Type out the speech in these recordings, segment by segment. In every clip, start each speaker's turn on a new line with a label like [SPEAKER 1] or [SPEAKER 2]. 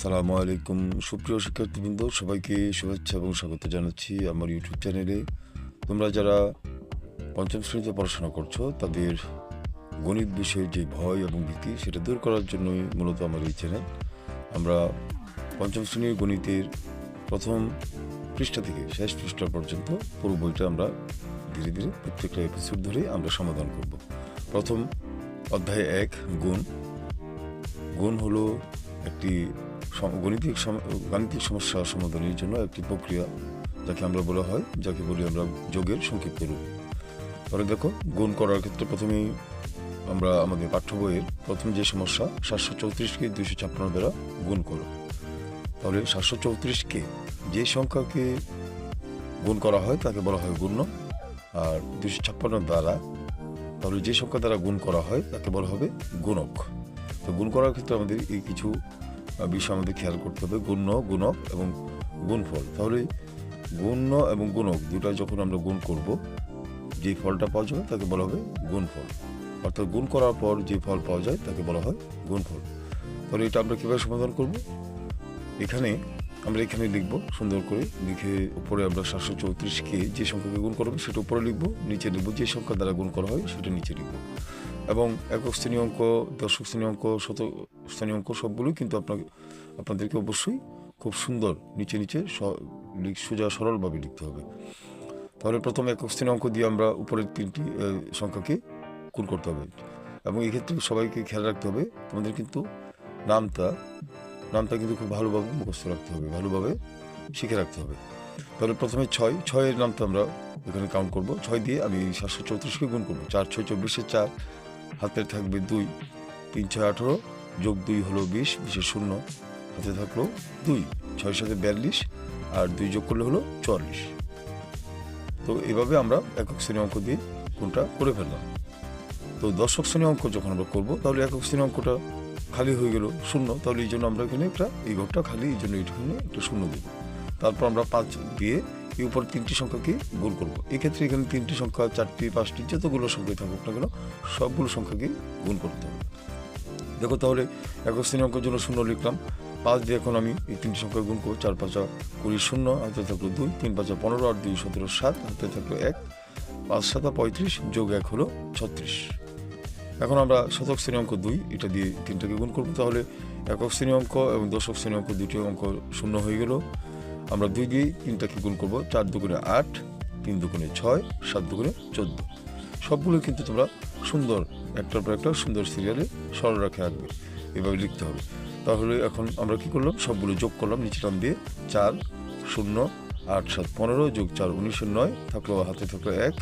[SPEAKER 1] আসসালামু আলাইকুম সুপ্রিয় শিক্ষার্থীবৃন্দ, সবাইকে শুভেচ্ছা এবং স্বাগত জানাচ্ছি আমার ইউটিউব চ্যানেলে। তোমরা যারা পঞ্চম শ্রেণীতে পড়াশোনা করছো তাদের গণিত বিষয়ের যে ভয় এবং ভীতি সেটা দূর করার জন্যই মূলত আমার এই চ্যানেল। আমরা পঞ্চম শ্রেণীর গণিতের প্রথম পৃষ্ঠা থেকে শেষ পৃষ্ঠা পর্যন্ত পুরো বইটা আমরা ধীরে ধীরে প্রত্যেকটা এপিসোড ধরে আমরা সমাধান করব। প্রথম অধ্যায় 1 গুণ। গুণ হলো একটি গাণিতিক সমস্যা সমাধানের জন্য একটি প্রক্রিয়া, যাকে আমরা বলি আমরা যোগের সংক্ষিপ্ত রূপ। তাহলে দেখো, গুণ করার ক্ষেত্রে প্রথমেই আমরা আমাদের পাঠ্য বইয়ের প্রথম যে সমস্যা 734কে 256 দ্বারা গুণ করো। তাহলে 734কে যে সংখ্যাকে গুণ করা হয় তাকে বলা হয় গুণ্য, আর 256 দ্বারা তাহলে যে সংখ্যা দ্বারা গুণ করা হয় তাকে বলা হবে গুণক। তো গুণ করার ক্ষেত্রে আমাদের এই কিছু বিষয় আমাদের খেয়াল করতে হবে, গুণ্য, গুণক এবং গুণফল। তাহলে গুণ্য এবং গুণক দুটা যখন আমরা গুণ করব, যে ফলটা পাওয়া যাবে তাকে বলা হবে গুণফল। অর্থাৎ গুণ করার পর যে ফল পাওয়া যায় তাকে বলা হয় গুণফল। তাহলে এটা আমরা কীভাবে সমাধান করব? আমরা এখানে লিখব, সুন্দর করে লিখে উপরে আমরা 734কে যে সংখ্যাকে গুণ করবো সেটা উপরে লিখব, নিচে লিখব যে সংখ্যা দ্বারা গুণ করা হয় সেটা নিচে লিখব। এবং একক শ্রেণী অঙ্ক, দশক শ্রেণী অঙ্ক, শতক শ্রেণী অঙ্ক সবগুলোই কিন্তু আপনাদেরকে অবশ্যই খুব সুন্দর নিচে সোজা সরলভাবে লিখতে হবে। তাহলে প্রথম একক শ্রেণী অঙ্ক দিয়ে আমরা উপরের 3টি সংখ্যাকে গুণ করতে হবে। এবং এক্ষেত্রে সবাইকে খেয়াল রাখতে হবে, তোমাদের কিন্তু নামটা কিন্তু খুব ভালোভাবে মুখস্থ রাখতে হবে, ভালোভাবে শিখে রাখতে হবে। তাহলে প্রথমে 6 নামটা আমরা এখানে কাউন্ট করব। 6 দিয়ে আমি 734কে গুণ করবো। 4 6 24, 4 হাতে থাকবে 2, 3 6 18, যোগ 2 হলো 20, 20 শূন্য হাতে থাকলো 2, 6 7 42, আর 2 যোগ করলে হলো 44। তো এভাবে আমরা একক শ্রেণী অঙ্ক দিয়ে কোনটা করে ফেললাম। তো দশক শ্রেণী অঙ্ক যখন আমরা করবো, তাহলে একক শ্রেণী অঙ্কটা খালি হয়ে গেল শূন্য। তাহলে এই জন্য আমরা এখানে এই ঘরটা খালি, এই জন্য এখানে একটা শূন্য দেব। তারপর আমরা 5 দিয়ে এই উপর 3টি সংখ্যাকে গুণ করবো। এক্ষেত্রে এখানে 3টি সংখ্যা, 4টি, 5টি, যতগুলো সংখ্যায় থাকুক না কেন সবগুলো সংখ্যাকে গুণ করতে হবে। দেখো, তাহলে একক শ্রেণী অঙ্কের জন্য শূন্য লিখলাম। 5 দিয়ে এখন আমি এই 3টি সংখ্যা গুণ করবো। 4 5 20 শূন্য হাতে থাকলো 2, 3 5 15, আর 2 17 7 হাতে থাকলো 1, 5 7 35, যোগ 1 হলো 36। এখন আমরা শতক শ্রেণী অঙ্ক 2 এটা দিয়ে 3টাকে গুণ করবো। তাহলে একক শ্রেণী অঙ্ক এবং দশক শ্রেণী অঙ্ক দুটি অঙ্ক শূন্য হয়ে গেল। আমরা 2 দিয়ে 3টাকে গুণ করবো। 4 2 8, 3 2 6, 7 2 14। সবগুলো কিন্তু তোমরা সুন্দর একটার পর একটা সুন্দর সিরিয়ালে সরল রাখে আঁকবে, এভাবে লিখতে হবে। তাহলে এখন আমরা কি করলাম, সবগুলো যোগ করলাম নিচে টান দিয়ে। 4 0 8 7 15, যোগ 4 19 9 থাকলো, হাতে থাকলো 1,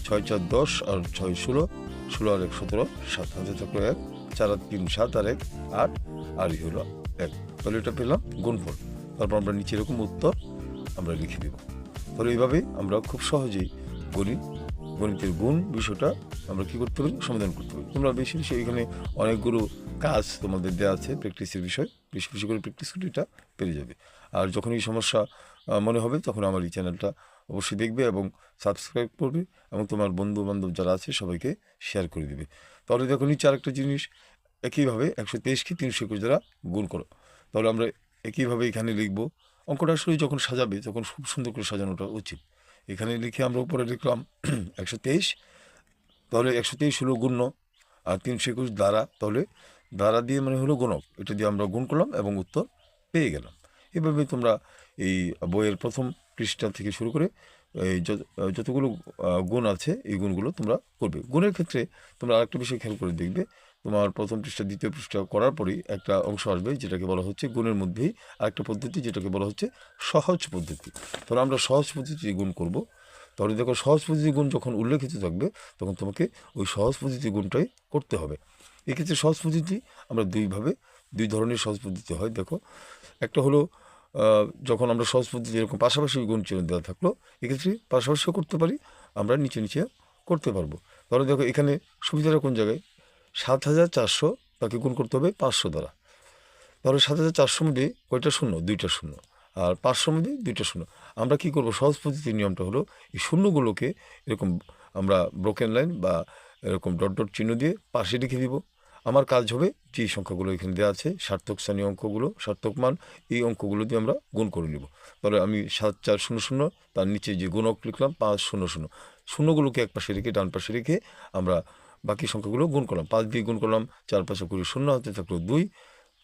[SPEAKER 1] 6 4 10, আর 6 16, 16 আর 1 17, 7 হাতে থাকলো 1, 4 আর 3 7, আর 1 8, আর হলো 1। তাহলে এটা পেলাম গুণফল। তারপর আমরা নিচে এরকম উত্তর আমরা লিখে দেব। তাহলে এইভাবে আমরা খুব সহজেই গণিতের গুণ বিষয়টা আমরা কি করতে পারি, সমাধান করতে পারি। তোমরা বেশি এখানে অনেকগুলো কাজ তোমাদের দেওয়া আছে প্র্যাকটিসের বিষয়, বেশি বেশি করে প্র্যাকটিস করে এটা পেরে যাবে। আর যখন এই সমস্যা মনে হবে তখন আমার এই চ্যানেলটা অবশ্যই দেখবে এবং সাবস্ক্রাইব করবে, এবং তোমার বন্ধু বান্ধব যারা আছে সবাইকে শেয়ার করে দেবে। তাহলে দেখো, নিচে আরেকটা জিনিস, একইভাবে 123কে 321 দ্বারা গুণ করো। তাহলে আমরা একইভাবে এখানে লিখবো। অঙ্কটা আসলে যখন সাজাবে তখন খুব সুন্দর করে সাজানোটা উচিত। এখানে লিখে আমরা উপরে লিখলাম 123। তাহলে 123 হলো গুণ্য, আর 321 দ্বারা, তাহলে দ্বারা দিয়ে মানে হলো গুণক। এটা দিয়ে আমরা গুণ করলাম এবং উত্তর পেয়ে গেলাম। এভাবে তোমরা এই বইয়ের প্রথম পৃষ্ঠা থেকে শুরু করে এই যতগুলো গুণ আছে এই গুণগুলো তোমরা করবে। গুণের ক্ষেত্রে তোমরা আরেকটা বিষয় খেয়াল করে দেখবে, তোমার প্রথম পৃষ্ঠা দ্বিতীয় পৃষ্ঠা করার পরেই একটা অংশ আসবে যেটাকে বলা হচ্ছে গুণের মধ্যেই আরেকটা পদ্ধতি, যেটাকে বলা হচ্ছে সহজ পদ্ধতি। তাহলে আমরা সহজ পদ্ধতি গুণ করব। তাহলে দেখো, সহজ পদ্ধতি গুণ যখন উল্লেখিত থাকবে তখন তোমাকে ওই সহজ পদ্ধতি গুণটাই করতে হবে। এক্ষেত্রে সহজ পদ্ধতি আমরা দুই ধরনের সহজ পদ্ধতি হয়। দেখো, একটা হলো যখন আমরা সহজ পদ্ধতি এরকম পাশাপাশি গুণ চিহ্ন দেওয়া থাকলো, এক্ষেত্রে পাশাপাশিও করতে পারি, আমরা নিচে নিচে করতে পারবো। তাহলে দেখো, এখানে সুবিধাটা কোন জায়গায়, 7400 তাকে গুণ করতে হবে 500 দ্বারা। তাহলে 7400 মধ্যে কয়টা শূন্য, 2টা শূন্য, আর 500 মধ্যে 2টা শূন্য। আমরা কি করব, সহজ পদ্ধতির নিয়মটা হলো এই শূন্যগুলোকে এরকম আমরা ব্রোকেন লাইন বা এরকম ডট ডট চিহ্ন দিয়ে পাশে লিখে দিব, আমার কাজ হবে যে সংখ্যাগুলো এখানে দেওয়া আছে সার্থক স্থানীয় অঙ্কগুলো, সার্থক মান, এই অঙ্কগুলো দিয়ে আমরা গুণ করে নেব। তাহলে আমি 7400, তার নিচে যে গুণক লিখলাম 500, শূন্যগুলোকে এক পাশে রেখে ডান পাশে রেখে আমরা বাকি সংখ্যাগুলো গুণ করলাম। 5 দিয়ে গুণ করলাম, 4 5 20, শূন্য হাতে থাকলো 2,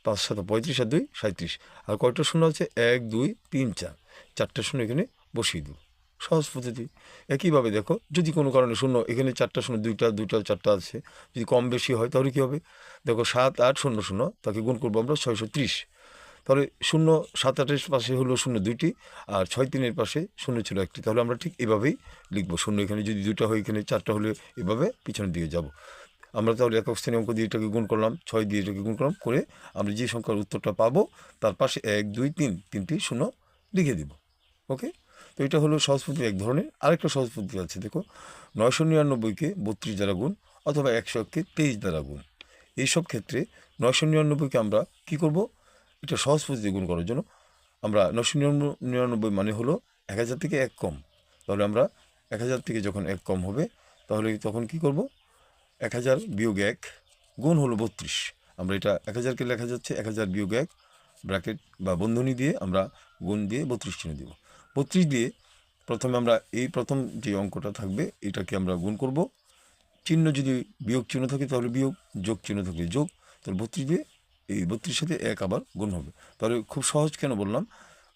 [SPEAKER 1] 5 7 35 আর 2 37। আর কয়টা শূন্য আছে? 1 2 3 4, 4টে শূন্য এখানে বসিয়ে দেব। সহজ পদ্ধতি। একইভাবে দেখো, যদি কোনো কারণে শূন্য এখানে 4টা শূন্য 2টা 4টা আছে, যদি কম বেশি হয় তাহলে কী হবে? দেখো 7 8 0 0, তাকে গুণ করবো আমরা 630। তাহলে 0 7 8-এর পাশে হলো 0 2টি, আর 6 3-এর পাশে 0 ছিল 1টি। তাহলে আমরা ঠিক এভাবেই লিখবো। 0 এখানে যদি 2টা হয়, এখানে 4টা হলে এভাবে পিছনের দিকে যাব। আমরা তাহলে একক শ্রেণী অঙ্ক দিয়ে এটাকে গুণ করলাম, 6 দিয়ে এটাকে গুণ করলাম, করে আমরা যে সংখ্যার উত্তরটা পাবো তার পাশে 1 2 3 3টি শূন্য লিখে দিব। ওকে, তো এটা হলো সহজ পদ্ধতি এক ধরনের। আরেকটা সহজ পদ্ধতি আছে, দেখো 999-কে 32 দ্বারা গুণ, অথবা 100-কে 23 দ্বারা গুণ। এইসব ক্ষেত্রে 999-কে আমরা কি করব? এটা সহজ পদ্ধতি গুণ করার জন্য আমরা 999 মানে হলো 1000 থেকে 1 কম। তাহলে আমরা 1000 থেকে যখন 1 কম হবে, তাহলে তখন কি করব? 1000 বিয়োগ 1 গুণ হলো 32। আমরা এটা 1000-কে লেখা যাচ্ছে 1000 বিয়োগ 1 ব্র্যাকেট বা বন্ধনী দিয়ে আমরা গুণ দিয়ে 32 চিহ্ন দেব। 32 দিয়ে প্রথমে আমরা এই প্রথম যে অঙ্কটা থাকবে এটাকে আমরা গুণ করব। চিহ্ন যদি বিয়োগ চিহ্ন থাকে তাহলে বিয়োগ, যোগ চিহ্ন থাকলে যোগ। তাহলে 32 দিয়ে এই 32 সাথে 1 আবার গুণ হবে। তাহলে খুব সহজ কেন বললাম,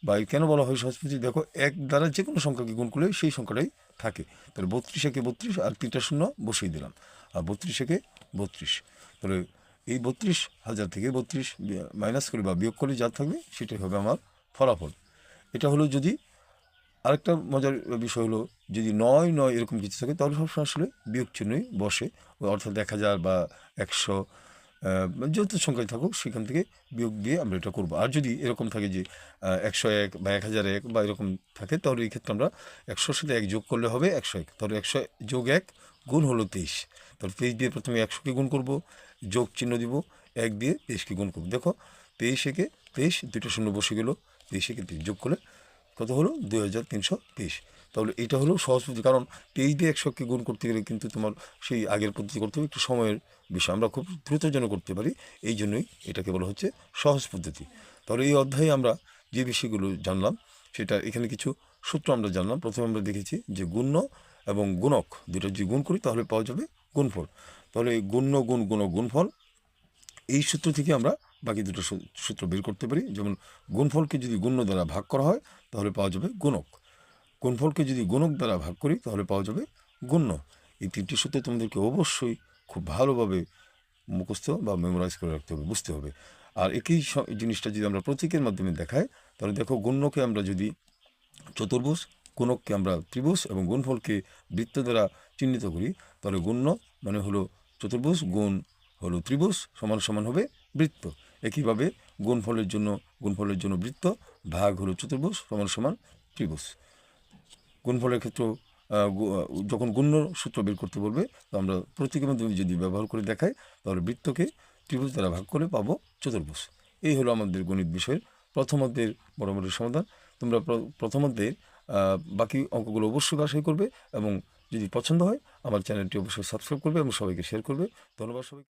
[SPEAKER 1] বা কেন বলা হয় সহজ পদ্ধতি? দেখো, 1 দ্বারা যে কোনো সংখ্যাকে গুণ করলে সেই সংখ্যাটাই থাকে। তাহলে 32-একে 32 আর 3টা শূন্য বসিয়ে দিলাম, আর 32-একে 32। তাহলে এই 32,000 থেকে 32 মাইনাস করে বা বিয়োগ করে যা থাকবে সেটাই হবে আমার ফলাফল। এটা হলো যদি। আরেকটা মজার বিষয় হলো, যদি 9 9 এরকম কিছু থাকে তাহলে সবসময় আসলে বিয়োগ চিহ্নই বসে, অর্থাৎ 1000 বা 100 যত সংখ্যায় থাকুক সেখান থেকে বিয়োগ দিয়ে আমরা এটা করবো। আর যদি এরকম থাকে যে 101 বা 1001 বা এরকম থাকে, তাহলে এই ক্ষেত্রে আমরা 100-র সাথে 1 যোগ করলে হবে 101। তাহলে 100 যোগ 1 গুণ হলো 23। তাহলে 23 দিয়ে প্রথমে 100-কে গুণ করব, যোগ চিহ্ন দিব, 1 দিয়ে 23-কে গুণ করবো। দেখো 23-একে 23, 2টা শূন্য বসে গেল, 23-একে 23 যোগ করলে কত হলো? 2323। তাহলে এটা হলো সহজ পদ্ধতি। কারণ 23 দিয়ে 100-কে গুণ করতে গেলে কিন্তু তোমার সেই আগের পদ্ধতি করতে হবে, একটু সময়ের বিষয়। আমরা খুব দ্রুত যেন করতে পারি, এই জন্যই এটাকে বলা হচ্ছে সহজ পদ্ধতি। তাহলে এই অধ্যায়ে আমরা যে বিষয়গুলো জানলাম, সেটা এখানে কিছু সূত্র আমরা জানলাম। প্রথমে আমরা দেখেছি যে গুণ্য এবং গুণক দুটো যদি গুণ করি তাহলে পাওয়া যাবে গুণফল। তাহলে গুণ্য গুণ গুণক গুণফল, এই সূত্র থেকে আমরা বাকি দুটো সূত্র বের করতে পারি। যেমন গুণফলকে যদি গুণ্য দ্বারা ভাগ করা হয় তাহলে পাওয়া যাবে গুণক, গুণফলকে যদি গুণক দ্বারা ভাগ করি তাহলে পাওয়া যাবে গুণ্য। এই 3টি সূত্র তোমাদেরকে অবশ্যই খুব ভালোভাবে মুখস্থ বা মেমোরাইজ করে রাখতে হবে, বুঝতে হবে। আর একই জিনিসটা যদি আমরা প্রতীকের মাধ্যমে দেখাই, তাহলে দেখো গুণ্যকে আমরা যদি চতুর্ভুজ, গুণককে আমরা ত্রিভুজ এবং গুণফলকে বৃত্ত দ্বারা চিহ্নিত করি, তাহলে গুণ্য মানে হলো চতুর্ভুজ, গুণ হলো ত্রিভুজ, সমান সমান হবে বৃত্ত। একইভাবে গুণফলের জন্য বৃত্ত, ভাগ হলো চতুর্ভুজ, সমান সমান ত্রিভুজ। গুণফলের ক্ষেত্রেও যখন গুণ্য সূত্র বের করতে বলবে, তো আমরা প্রতীকের মাধ্যমে যদি ব্যবহার করে দেখাই, তাহলে বৃত্তকে ত্রিভুজ দ্বারা ভাগ করে পাবো চতুর্ভুজ। এই হলো আমাদের গণিত বিষয়ের প্রথম অধ্যায়ের মোটামুটি সমাধান। তোমরা প্রথম অধ্যায়ের বাকি অঙ্কগুলো অবশ্যই বাছাই করবে, এবং যদি পছন্দ হয় আমার চ্যানেলটি অবশ্যই সাবস্ক্রাইব করবে এবং সবাইকে শেয়ার করবে। ধন্যবাদ সবাই।